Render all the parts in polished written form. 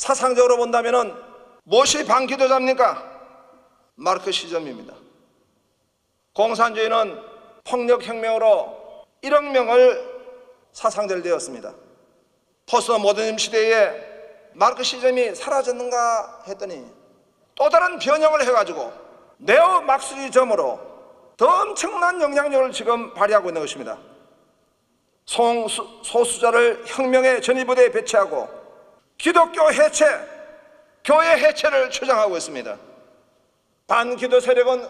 사상적으로 본다면은 무엇이 반기도자입니까? 마르크시즘입니다. 공산주의는 폭력혁명으로 1억 명을 사상절되었습니다. 포스트 모더니즘 시대에 마르크시즘이 사라졌는가 했더니 또 다른 변형을 해가지고 네오 막시즘으로 더 엄청난 영향력을 지금 발휘하고 있는 것입니다. 소수자를 혁명의 전위부대에 배치하고 기독교 해체, 교회 해체를 주장하고 있습니다. 반기도 세력은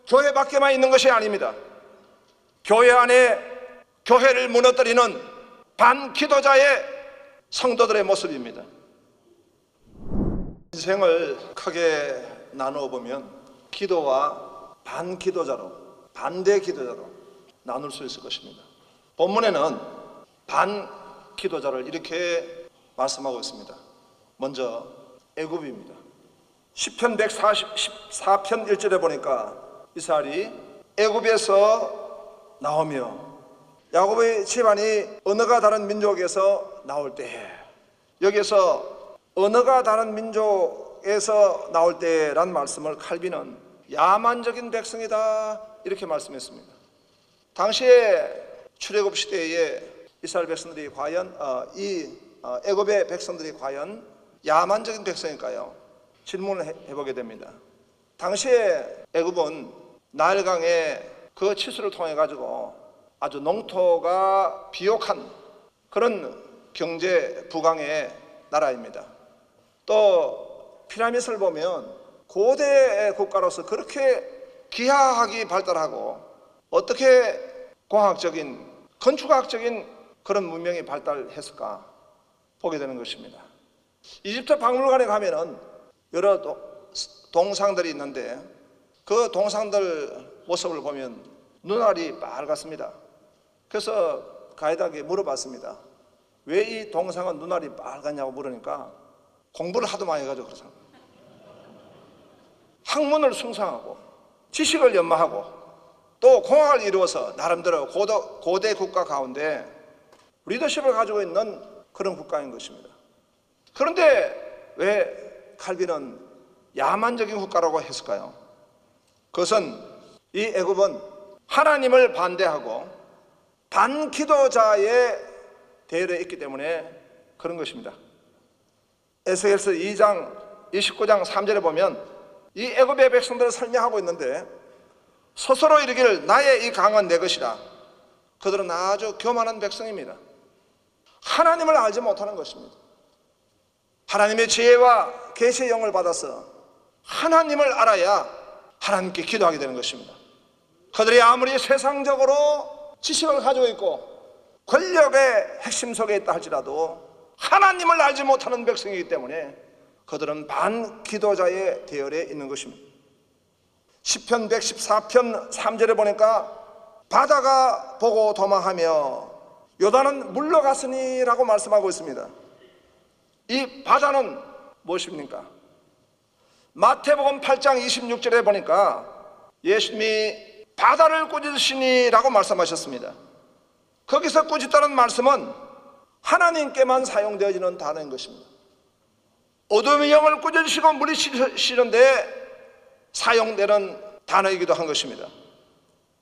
교회 밖에만 있는 것이 아닙니다. 교회 안에 교회를 무너뜨리는 반기도자의 성도들의 모습입니다. 인생을 크게 나누어 보면 기도와 반기도자로, 반대 기도자로 나눌 수 있을 것입니다. 본문에는 반기도자를 이렇게 말씀하고 있습니다. 먼저 애굽입니다. 시편 144편 1절에 보니까 이스라엘이 애굽에서 나오며 야곱의 집안이 언어가 다른 민족에서 나올 때에, 여기에서 언어가 다른 민족에서 나올 때란 말씀을 칼빈은 야만적인 백성이다 이렇게 말씀했습니다. 당시에 출애굽 시대에 이스라엘 백성들이 과연 애굽의 백성들이 과연 야만적인 백성일까요? 질문을 해보게 됩니다. 당시에 애굽은 나일강의 그 치수를 통해 가지고 아주 농토가 비옥한 그런 경제 부강의 나라입니다. 또 피라밋을 보면 고대 국가로서 그렇게 기하학이 발달하고 어떻게 공학적인 건축학적인 그런 문명이 발달했을까 보게 되는 것입니다. 이집트 박물관에 가면은 여러 동상들이 있는데 그 동상들 모습을 보면 눈알이 빨갛습니다. 그래서 가이드에게 물어봤습니다. 왜 이 동상은 눈알이 빨갛냐고 물으니까 공부를 하도 많이 해가지고 그래서 학문을 숭상하고 지식을 연마하고 또 공학을 이루어서 나름대로 고대 국가 가운데 리더십을 가지고 있는 그런 국가인 것입니다. 그런데 왜 칼빈은 야만적인 국가라고 했을까요? 그것은 이 애굽은 하나님을 반대하고 반기도자의 대열에 있기 때문에 그런 것입니다. 에스겔서 2장 29장 3절에 보면 이 애굽의 백성들을 설명하고 있는데 스스로 이르기를 나의 이 강은 내 것이라. 그들은 아주 교만한 백성입니다. 하나님을 알지 못하는 것입니다. 하나님의 지혜와 계시의 영을 받아서 하나님을 알아야 하나님께 기도하게 되는 것입니다. 그들이 아무리 세상적으로 지식을 가지고 있고 권력의 핵심 속에 있다 할지라도 하나님을 알지 못하는 백성이기 때문에 그들은 반기도자의 대열에 있는 것입니다. 시편 114편 3절에 보니까 바다가 보고 도망하며 요단은 물러갔으니 라고 말씀하고 있습니다. 이 바다는 무엇입니까? 마태복음 8장 26절에 보니까 예수님이 바다를 꾸짖으시니 라고 말씀하셨습니다. 거기서 꾸짖다는 말씀은 하나님께만 사용되어지는 단어인 것입니다. 어둠의 영을 꾸짖으시고 물리치시는데 사용되는 단어이기도 한 것입니다.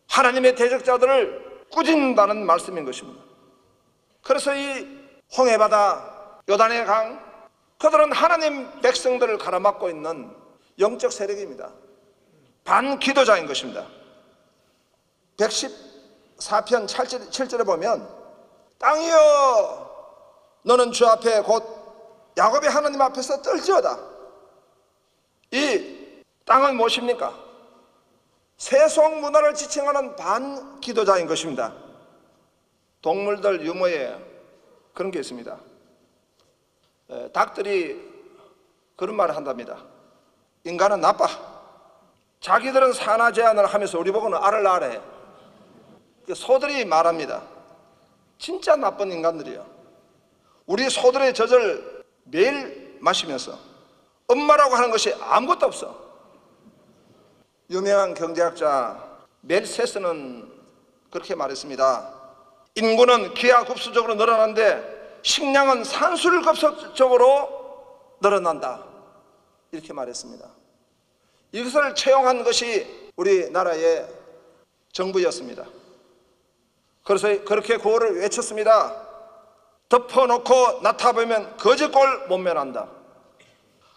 하나님의 대적자들을 꾸짖는다는 말씀인 것입니다. 그래서 이 홍해바다, 요단의 강, 그들은 하나님 백성들을 가로막고 있는 영적 세력입니다. 반기도자인 것입니다. 114편 7절에 보면 땅이여 너는 주 앞에 곧 야곱의 하나님 앞에서 떨지어다. 이 땅은 무엇입니까? 세속 문화를 지칭하는 반기도자인 것입니다. 동물들 유머에 그런 게 있습니다. 닭들이 그런 말을 한답니다. 인간은 나빠. 자기들은 산화 제한을 하면서 우리 보고는 알을 낳으래. 소들이 말합니다. 진짜 나쁜 인간들이에요. 우리 소들의 젖을 매일 마시면서 엄마라고 하는 것이 아무것도 없어. 유명한 경제학자 멜세스는 그렇게 말했습니다. 인구는 기하급수적으로 늘어나는데 식량은 산술급수적으로 늘어난다, 이렇게 말했습니다. 이것을 채용한 것이 우리나라의 정부였습니다. 그래서 그렇게 구호를 외쳤습니다. 덮어놓고 나타보면 거지꼴 못 면한다.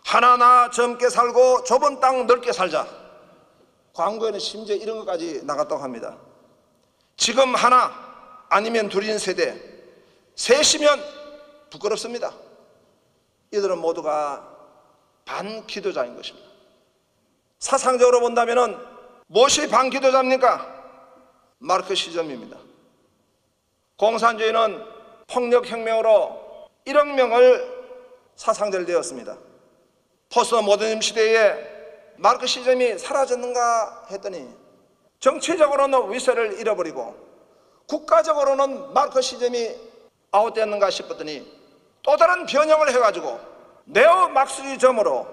하나나 젊게 살고 좁은 땅 넓게 살자. 광고에는 심지어 이런 것까지 나갔다고 합니다. 지금 하나 아니면 둘인 세대, 셋이면 부끄럽습니다. 이들은 모두가 반기도자인 것입니다. 사상적으로 본다면 무엇이 반기도자입니까? 마르크시즘입니다. 공산주의는 폭력혁명으로 1억 명을 사상자를 되었습니다. 포스트 모더니즘 시대에 마르크시즘이 사라졌는가 했더니 정치적으로는 위세를 잃어버리고 국가적으로는 마르크시즘이 아웃됐는가 싶었더니 또 다른 변형을 해가지고 네오 막시즘으로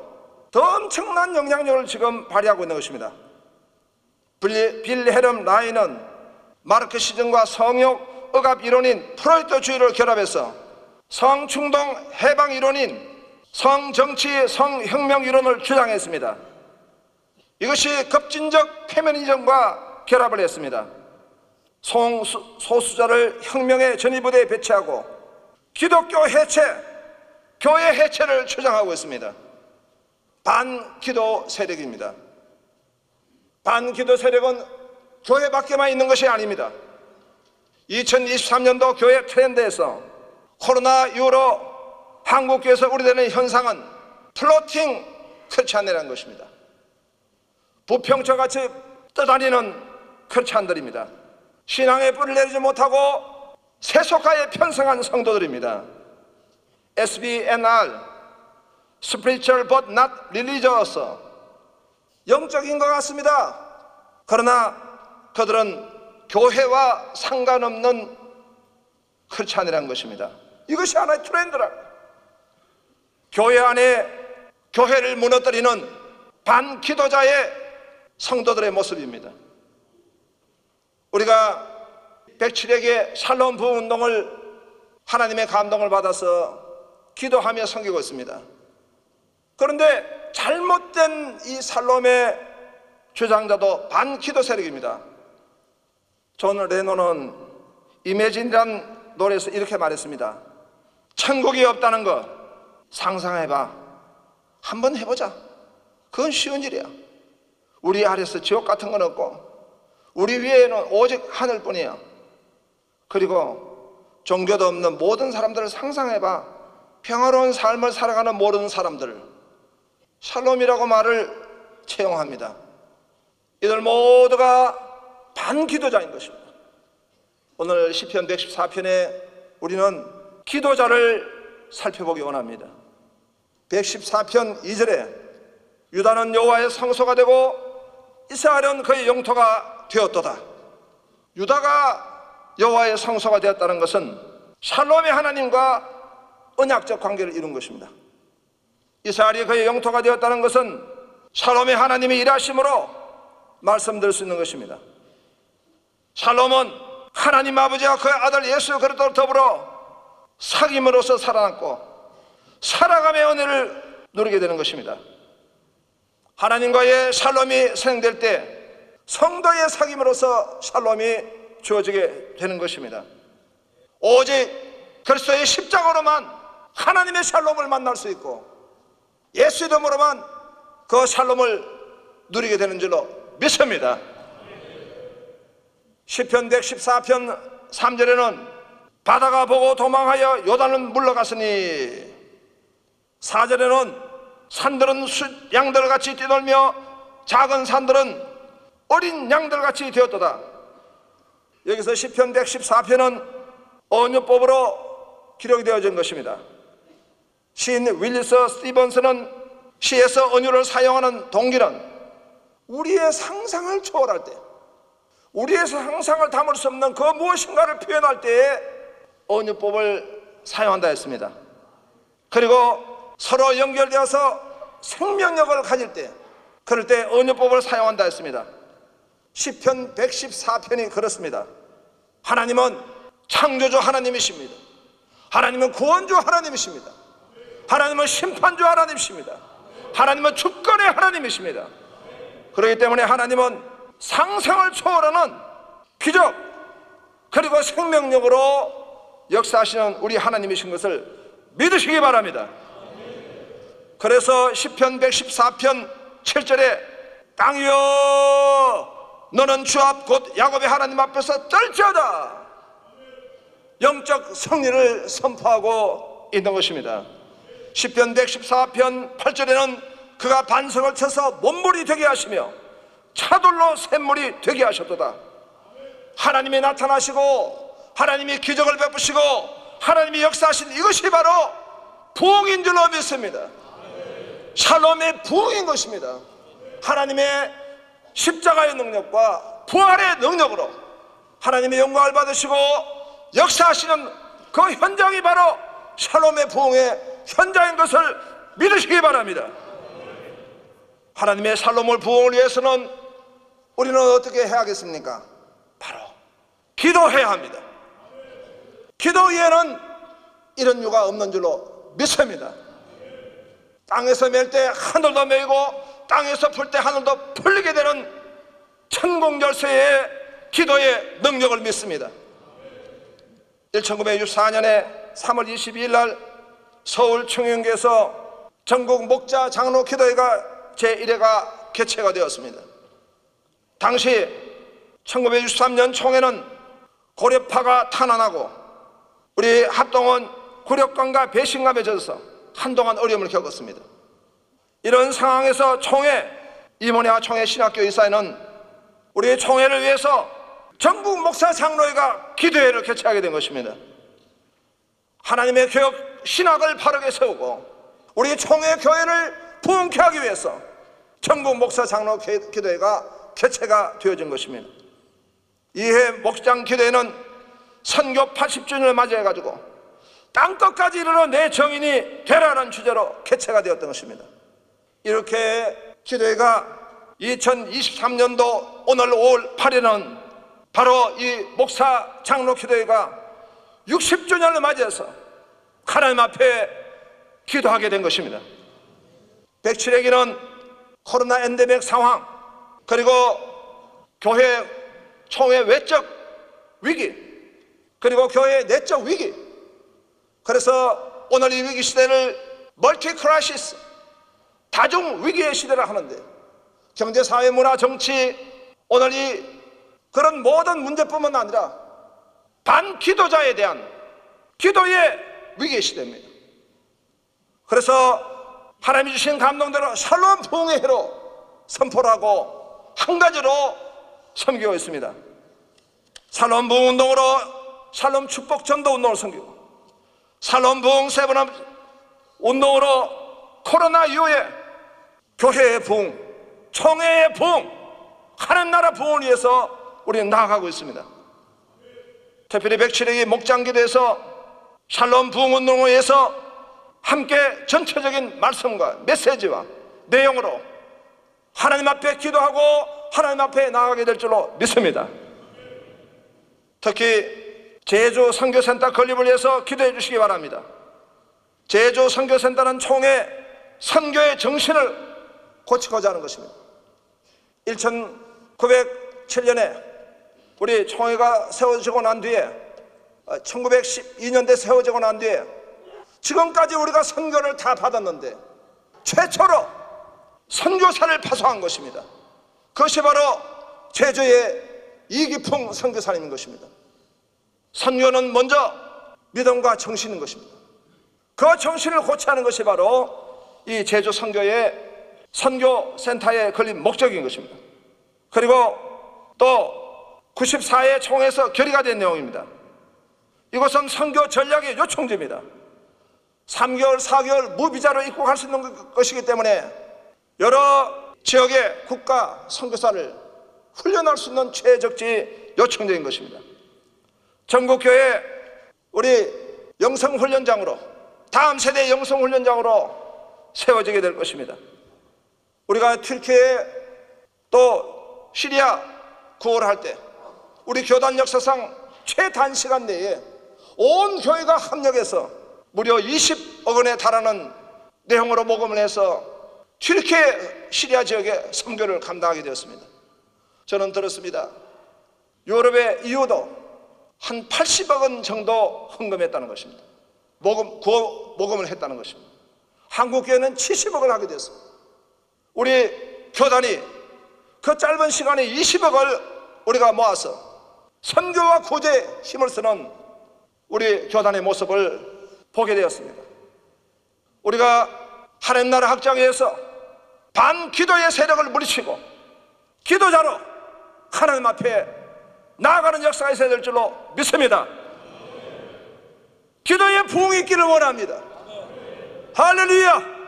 더 엄청난 영향력을 지금 발휘하고 있는 것입니다. 빌헬름 라인은 마르크시즘과 성욕 억압 이론인 프로이트주의를 결합해서 성충동 해방 이론인 성정치 성혁명 이론을 주장했습니다. 이것이 급진적 페미니즘과 결합을 했습니다. 소수자를 혁명의 전위부대에 배치하고 기독교 해체, 교회 해체를 주장하고 있습니다. 반기도 세력입니다. 반기도 세력은 교회 밖에만 있는 것이 아닙니다. 2023년도 교회 트렌드에서 코로나 이후로 한국교회에서 우려되는 현상은 플로팅 크리스찬이라는 것입니다. 부평초같이 떠다니는 크리스찬들입니다. 신앙의 뿌리를 내리지 못하고 세속화에 편성한 성도들입니다. SBNR, Spiritual but not religious, 영적인 것 같습니다. 그러나 그들은 교회와 상관없는 크리스찬이라는 것입니다. 이것이 하나의 트렌드라. 교회 안에 교회를 무너뜨리는 반기도자의 성도들의 모습입니다. 우리가 107에게 샬롬 부흥운동을 하나님의 감동을 받아서 기도하며 섬기고 있습니다. 그런데 잘못된 이 샬롬의 주장자도 반기도 세력입니다. 존 레논은 이매진이라는 노래에서 이렇게 말했습니다. 천국이 없다는 거 상상해봐. 한번 해보자. 그건 쉬운 일이야. 우리 아래서 지옥 같은 건 없고 우리 위에는 오직 하늘뿐이야. 그리고 종교도 없는 모든 사람들을 상상해봐. 평화로운 삶을 살아가는 모든 사람들, 샬롬이라고 말을 채용합니다. 이들 모두가 반기도자인 것입니다. 오늘 시편 114편에 우리는 기도자를 살펴보기 원합니다. 114편 2절에 유다는 여호와의 성소가 되고 이스라엘은 그의 영토가 되었도다. 유다가 여호와의 성소가 되었다는 것은 샬롬의 하나님과 언약적 관계를 이룬 것입니다. 이스라엘이 그의 영토가 되었다는 것은 샬롬의 하나님이 일하심으로 말씀드릴 수 있는 것입니다. 샬롬은 하나님 아버지와 그의 아들 예수 그리스도를 더불어 사귐으로서 살아남고 살아감의 은혜를 누리게 되는 것입니다. 하나님과의 샬롬이 생될 때 성도의 사귐으로서 샬롬이 주어지게 되는 것입니다. 오직 그리스도의 십자가로만 하나님의 샬롬을 만날 수 있고 예수 이름으로만 그 샬롬을 누리게 되는 줄로 믿습니다. 시편 114편 3절에는 바다가 보고 도망하여 요단은 물러갔으니 4절에는 산들은 양들 같이 뛰놀며 작은 산들은 어린 양들 같이 되었도다. 여기서 시편 114편은 언유법으로 기록이 되어진 것입니다. 시인 윌리스 스티븐스는 시에서 언유를 사용하는 동기는 우리의 상상을 초월할 때, 우리의 상상을 담을 수 없는 그 무엇인가를 표현할 때에 언유법을 사용한다 했습니다. 그리고 서로 연결되어서 생명력을 가질 때, 그럴 때 언유법을 사용한다 했습니다. 시편 114편이 그렇습니다. 하나님은 창조주 하나님이십니다. 하나님은 구원주 하나님이십니다. 하나님은 심판주 하나님이십니다. 하나님은 주권의 하나님이십니다. 그렇기 때문에 하나님은 상상을 초월하는 기적 그리고 생명력으로 역사하시는 우리 하나님이신 것을 믿으시기 바랍니다. 그래서 시편 114편 7절에 땅이여 너는 주 앞 곧 야곱의 하나님 앞에서 떨지어다 영적 승리를 선포하고 있는 것입니다. 시편 114편 8절에는 그가 반석을 쳐서 못물이 되게 하시며 차돌로 샘물이 되게 하셨도다. 하나님이 나타나시고 하나님이 기적을 베푸시고 하나님이 역사하신 이것이 바로 부흥인 줄로 믿습니다. 샬롬의 부흥인 것입니다. 하나님의 십자가의 능력과 부활의 능력으로 하나님의 영광을 받으시고 역사하시는 그 현장이 바로 샬롬의 부흥의 현장인 것을 믿으시기 바랍니다. 하나님의 샬롬을 부흥을 위해서는 우리는 어떻게 해야겠습니까? 바로 기도해야 합니다. 기도 위에는 이런 유가 없는 줄로 믿습니다. 땅에서 맬 때 하늘도 메이고 땅에서 풀 때 하늘도 풀리게 되는 천공열쇠의 기도의 능력을 믿습니다. 1964년에 3월 22일 날 서울 청년교에서 전국 목자 장로 기도회가 제1회가 개최가 되었습니다. 당시 1963년 총회는 고려파가 탄환하고 우리 합동은 굴욕감과 배신감에 젖어서 한동안 어려움을 겪었습니다. 이런 상황에서 총회, 이모니아 총회 신학교 이사회는 우리 총회를 위해서 전국 목사 장로회가 기도회를 개최하게 된 것입니다. 하나님의 교육 신학을 바르게 세우고 우리 총회 교회를 부흥케 하기 위해서 전국 목사 장로 기도회가 개최가 되어진 것입니다. 이해 목장 기도회는 선교 80주년을 맞이해가지고 땅끝까지 이르러 내 정인이 되라는 주제로 개최가 되었던 것입니다. 이렇게 기도회가 2023년도 오늘 5월 8일은 바로 이 목사 장로 기도회가 60주년을 맞이해서 하나님 앞에 기도하게 된 것입니다. 107회기는 코로나 엔데믹 상황 그리고 교회 총회 외적 위기 그리고 교회의 내적 위기, 그래서 오늘 이 위기 시대를 멀티 크라이시스 다중 위기의 시대라 하는데 경제, 사회, 문화, 정치 오늘 이 그런 모든 문제뿐만 아니라 반기도자에 대한 기도의 위기의 시대입니다. 그래서 하나님이 주신 감동대로 샬롬 부흥의 해로 선포를 하고 한 가지로 섬기고 있습니다. 샬롬 부흥 운동으로 샬롬 축복 전도 운동을 섬기고 샬롬 부흥 세븐업 운동으로 코로나 이후에 교회의 부흥, 총회의 부흥, 하나님 나라 부흥을 위해서 우리는 나아가고 있습니다. 특별히 107회기 목장기도에서 샬롬 부흥 운동을 위해서 함께 전체적인 말씀과 메시지와 내용으로 하나님 앞에 기도하고 하나님 앞에 나아가게 될 줄로 믿습니다. 특히 제주 선교센터 건립을 위해서 기도해 주시기 바랍니다. 제주 선교센터는 총회 선교의 정신을 고치고자 하는 것입니다. 1907년에 우리 총회가 세워지고 난 뒤에 1912년대 세워지고 난 뒤에 지금까지 우리가 선교를 다 받았는데 최초로 선교사를 파송한 것입니다. 그것이 바로 제주의 이기풍 선교사님인 것입니다. 선교는 먼저 믿음과 정신인 것입니다. 그 정신을 고치하는 것이 바로 이 제주 선교의 선교센터에 걸린 목적인 것입니다. 그리고 또 94회 총회에서 결의가 된 내용입니다. 이것은 선교 전략의 요청지입니다. 3개월, 4개월 무비자로 입국할 수 있는 것이기 때문에 여러 지역의 국가 선교사를 훈련할 수 있는 최적지 요청적인 것입니다. 전국교회 우리 영성훈련장으로 다음 세대 영성훈련장으로 세워지게 될 것입니다. 우리가 튀르키예 또 시리아 구호를 할 때 우리 교단 역사상 최단시간 내에 온 교회가 합력해서 무려 20억 원에 달하는 내용으로 모금을 해서 튀르키예 시리아 지역의 선교를 감당하게 되었습니다. 저는 들었습니다. 유럽의 EU도 한 80억 원 정도 헌금했다는 것입니다. 모금을 했다는 것입니다. 한국교회는 70억을 하게 되었습니다. 우리 교단이 그 짧은 시간에 20억을 우리가 모아서 선교와 구제에 힘을 쓰는 우리 교단의 모습을 보게 되었습니다. 우리가 하나님 나라 확장에 위해서 반기도의 세력을 물리치고 기도자로 하나님 앞에 나아가는 역사가 있어야 될 줄로 믿습니다. 기도의 부흥이 있기를 원합니다. 할렐루야.